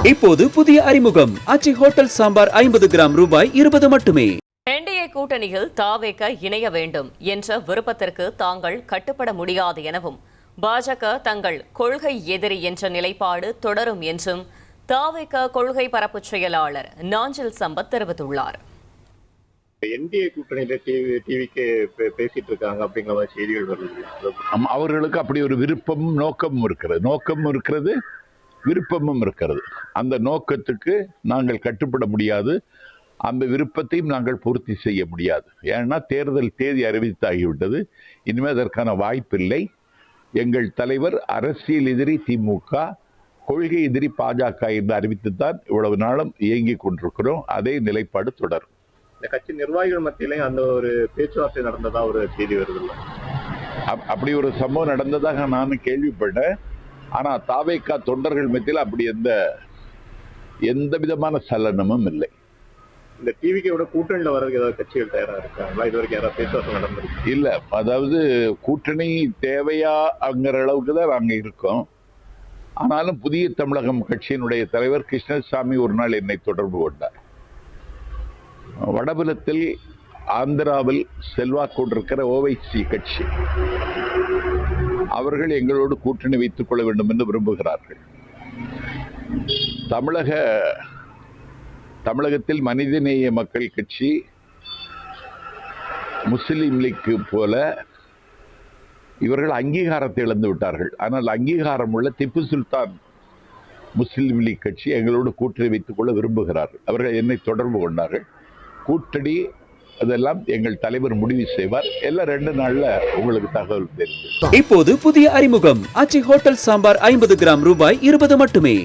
இப்போது புதிய அறிமுகம் ஆச்சி ஹோட்டல் சாம்பார் 50 கிராம் ரூபாய் 20 மட்டுமே. என்டிஏ கூட்டணியில் தாவேக இணைய வேண்டும் என்ற விருப்பத்திற்கு தாங்கள் கட்டுப்பட முடியாது எனவும் பாஜக தங்கள் கொள்கை எதிரி என்ற நிலைப்பாடு தொடரும் என்றும் தாவேக கொள்கை பரப்பு செயலாளர் நாஞ்சில் சம்பத் தெரிவித்துள்ளார். என்டிஏ கூட்டணியில டிவிக்கு பேசிட்டு இருக்காங்க அப்படிங்கிற மாதிரி செய்திகள் வருது. அவர்களுக்கு அப்படி ஒரு விருப்பமும் நோக்கமும் இருக்கிறது விருப்பமும் இருக்கிறது. அந்த நோக்கத்துக்கு நாங்கள் கட்டுப்பட முடியாது, அந்த விருப்பத்தையும் நாங்கள் பூர்த்தி செய்ய முடியாது. ஏன்னா தேர்தல் தேதி அறிவித்தாகிவிட்டது, இனிமேல் அதற்கான வாய்ப்பில்லை. எங்கள் தலைவர் அரசியல் எதிரி திமுக, கொள்கை எதிரி பாஜக என்று அறிவித்துத்தான் இவ்வளவு நாளும் இயங்கிக் கொண்டிருக்கிறோம். அதே நிலைப்பாடு தொடரும். இந்த கட்சி நிர்வாகிகள் மத்தியிலே அந்த ஒரு பேச்சுவார்த்தை நடந்ததா ஒரு செய்தி வருது. அப்படி ஒரு சம்பவம் நடந்ததாக நானும் கேள்விப்பட்டேன். ஆனா தாவேகா தொண்டர்கள் மத்தியில் அப்படி எந்த விதமான சலனமும் இல்லை. இந்த டிவிக்கோட கூட்டணியில வர்றதுக்கு ஏதாவது கட்சிகள் தயாரா இருக்காங்களா? இது வரைக்கும் யாராவது பேச்சுவார்த்தை நடந்திருக்கு? இல்ல, அதாவது கூட்டணி தேவையாங்கிற அளவுக்கு தான் நாங்க இருக்கோம். ஆனாலும் புதிய தமிழகம் கட்சியினுடைய தலைவர் கிருஷ்ணசாமி ஒரு நாள் என்னை தொடர்பு கொண்டார். வடபுலத்தில் ஆந்திராவில் செல்வாக்கு கொண்டிருக்கிற ஓவைசி கட்சி, அவர்கள் எங்களோடு கூட்டணி வைத்துக் கொள்ள வேண்டும் என்று விரும்புகிறார்கள். தமிழகத்தில் மனிதநேய மக்கள் கட்சி, முஸ்லிம் லீக் போல இவர்கள் அங்கீகாரத்தை இழந்து விட்டார்கள். ஆனால் அங்கீகாரம் உள்ள திப்பு சுல்தான் முஸ்லிம் லீக் கட்சி எங்களோடு கூட்டணி வைத்துக் கொள்ள விரும்புகிறார்கள். அவர்கள் என்னை தொடர்பு கொண்டார்கள். கூட்டணி அதெல்லாம் எங்கள் தலைவர் முடிவு செய்வார். எல்லாம் 2 நாள்ல உங்களுக்கு தகவல் தெரியும். இப்போது புதிய அறிமுகம் ஆச்சி ஹோட்டல் சாம்பார் 50 கிராம் ரூபாய் 20 மட்டுமே.